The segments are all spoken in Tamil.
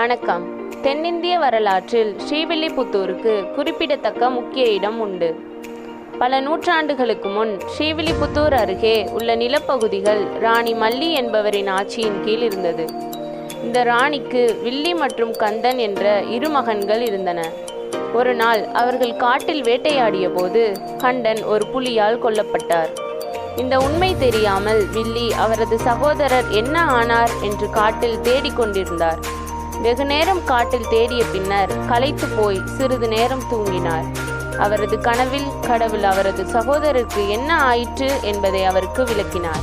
வணக்கம். தென்னிந்திய வரலாற்றில் ஸ்ரீவில்லிபுத்தூருக்கு குறிப்பிடத்தக்க முக்கிய இடம் உண்டு. பல நூற்றாண்டுகளுக்கு முன் ஸ்ரீவில்லிபுத்தூர் அருகே உள்ள நிலப்பகுதிகள் ராணி மல்லி என்பவரின் ஆட்சியின் கீழ் இருந்தது. இந்த ராணிக்கு வில்லி மற்றும் கந்தன் என்ற இரு மகன்கள் இருந்தனர். ஒரு நாள் அவர்கள் காட்டில் வேட்டையாடிய போது கண்டன் ஒரு புலியால் கொல்லப்பட்டார். இந்த உண்மை தெரியாமல் வில்லி அவரது சகோதரர் என்ன ஆனார் என்று காட்டில் தேடிக்கொண்டிருந்தார். வெகு நேரம் காட்டில் தேடிய பின்னர் களைத்து போய் சிறிது நேரம் தூங்கினார். அவரது கனவில் கடவுள் அவரது சகோதரருக்கு என்ன ஆயிற்று என்பதை அவருக்கு விளக்கினார்.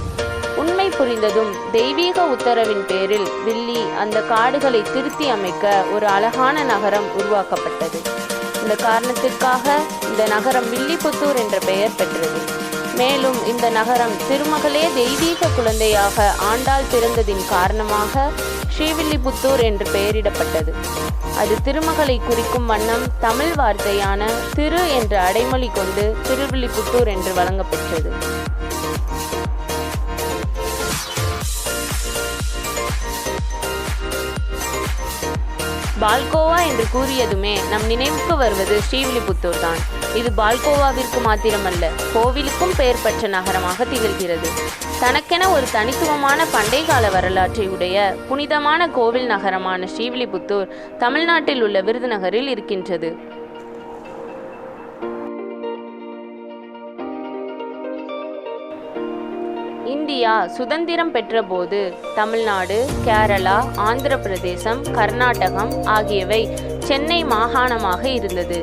உண்மை புரிந்ததும் தெய்வீக உத்தரவின் பேரில் வில்லி அந்த காடுகளை திருத்தி அமைக்க ஒரு அழகான நகரம் உருவாக்கப்பட்டது. இந்த காரணத்திற்காக இந்த நகரம் வில்லிபுத்தூர் என்ற பெயர் பெற்றது. மேலும் இந்த நகரம் திருமகளே தெய்வீக குழந்தையாக ஆண்டாள் பிறந்ததின் காரணமாக ஸ்ரீவில்லிபுத்தூர் என்று பெயரிடப்பட்டது. அது திருமகளை குறிக்கும் வண்ணம் தமிழ் வார்த்தையான திரு என்ற அடைமொழி கொண்டு திருவில்லிபுத்தூர் என்று வழங்கப்பெற்றது. பால்கோவா என்று கூறியதுமே நம் நினைவுக்கு வருவது ஸ்ரீவில்லிபுத்தூர் தான். இது பால்கோவாவிற்கு மாத்திரமல்ல, கோவிலுக்கும் பெயர் பெற்ற நகரமாக திகழ்கிறது. தனக்கென ஒரு தனித்துவமான பண்டைய கால வரலாற்றை உடைய புனிதமான கோவில் நகரமான ஸ்ரீவில்லிபுத்தூர் தமிழ்நாட்டில் உள்ள விருதுநகரில் இருக்கின்றது. இந்தியா சுதந்திரம் பெற்றபோது தமிழ்நாடு, கேரளா, ஆந்திர பிரதேசம், கர்நாடகம் ஆகியவை சென்னை மாகாணமாக இருந்தது.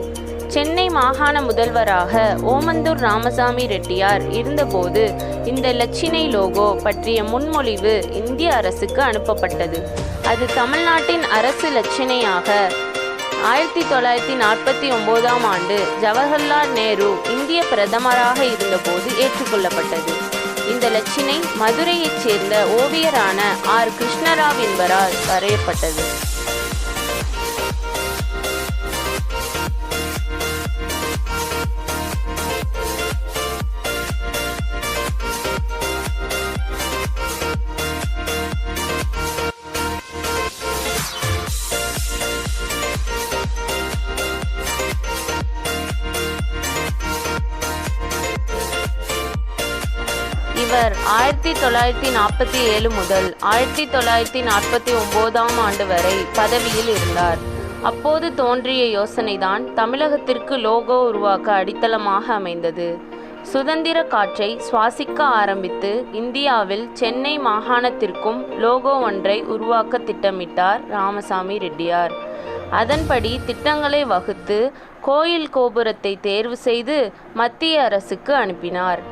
சென்னை மாகாண முதல்வராக ஓமந்தூர் ராமசாமி ரெட்டியார் இருந்தபோது இந்த இலச்சினை லோகோ பற்றிய முன்மொழிவு இந்திய அரசுக்கு அனுப்பப்பட்டது. அது தமிழ்நாட்டின் அரசு இலச்சினையாக 1949ஆம் ஆண்டு ஜவஹர்லால் நேரு இந்திய பிரதமராக இருந்தபோது ஏற்றுக்கொள்ளப்பட்டது. இந்த இலச்சினை மதுரையைச் சேர்ந்த ஓவியரான ஆர். கிருஷ்ணராவ் என்பவரால் வரையப்பட்டது. இவர் 1947 முதல் 1949ஆம் ஆண்டு வரை பதவியில் இருந்தார். அப்போது தோன்றிய யோசனைதான் தமிழகத்திற்கு லோகோ உருவாக்க அடித்தளமாக அமைந்தது. சுதந்திர காற்றை சுவாசிக்க ஆரம்பித்து இந்தியாவில் சென்னை மாகாணத்திற்கும் லோகோ ஒன்றை உருவாக்க திட்டமிட்டார் ராமசாமி ரெட்டியார். அதன்படி திட்டங்களை வகுத்து கோயில் கோபுரத்தை தேர்வு செய்து மத்திய அரசுக்கு அனுப்பினார்.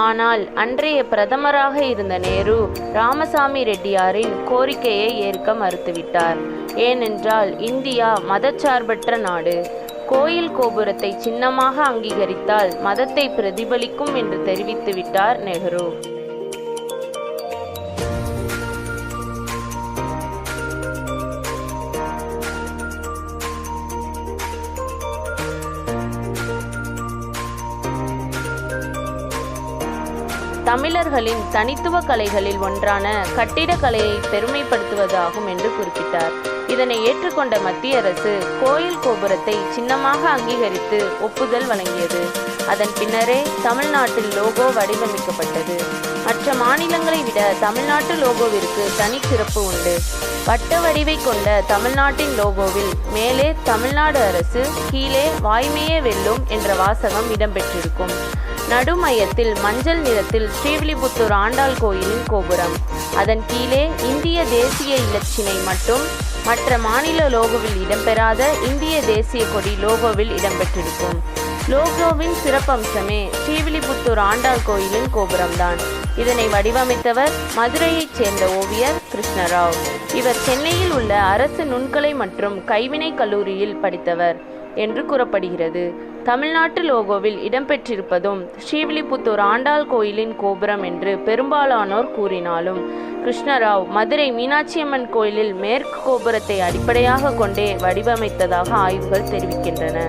ஆனால் அன்றைய பிரதமராக இருந்த நேரு ராமசாமி ரெட்டியாரின் கோரிக்கையை ஏற்க மறுத்துவிட்டார். ஏனென்றால் இந்தியா மதச்சார்பற்ற நாடு. கோயில் கோபுரத்தை சின்னமாக அங்கீகரித்தால் மதத்தை பிரதிபலிக்கும் என்று தெரிவித்துவிட்டார் நெஹ்ரு. தமிழர்களின் தனித்துவ கலைகளில் ஒன்றான கட்டிடக்கலையை பெருமைப்படுத்துவதாகும் என்று குறிப்பிட்டார். இதனை ஏற்றுக்கொண்ட மத்திய அரசு கோயில் கோபுரத்தை சின்னமாக அங்கீகரித்து ஒப்புதல் வழங்கியது. அதன் பின்னரே தமிழ்நாட்டில் லோகோ வடிவமைக்கப்பட்டது. மற்ற மாநிலங்களை விட தமிழ்நாட்டு லோகோவிற்கு தனி சிறப்பு உண்டு. வட்ட வடிவை கொண்ட தமிழ்நாட்டின் லோகோவில் மேலே தமிழ்நாடு அரசு, கீழே வாய்மையே வெல்லும் என்ற வாசகம் இடம்பெற்றிருக்கும். நடுமையத்தில் மஞ்சள் நிறத்தில் ஸ்ரீவில்லிபுத்தூர் ஆண்டாள் கோயிலின் கோபுரம், அதன் கீழே இந்திய தேசிய இலச்சினை மட்டும் மற்ற மாநில லோகோவில் இடம்பெறாத இந்திய தேசிய கொடி லோகோவில் இடம்பெற்றிருக்கும். லோகோவின் சிறப்பம்சமே ஸ்ரீவில்லிபுத்தூர் ஆண்டாள் கோயிலின் கோபுரம்தான். இதனை வடிவமைத்தவர் மதுரையைச் சேர்ந்த ஓவியர் கிருஷ்ணராவ். இவர் சென்னையில் உள்ள அரசு நுண்கலை மற்றும் கைவினை கல்லூரியில் படித்தவர் என்று கூறப்படுகிறது. தமிழ்நாட்டு லோகோவில் இடம்பெற்றிருப்பதும் ஸ்ரீவில்லிபுத்தூர் ஆண்டாள் கோயிலின் கோபுரம் என்று பெரும்பாலானோர் கூறினாலும், கிருஷ்ணராவ் மதுரை மீனாட்சியம்மன் கோயிலில் மேற்கு கோபுரத்தை அடிப்படையாக கொண்டே வடிவமைத்ததாக ஆய்வுகள் தெரிவிக்கின்றன.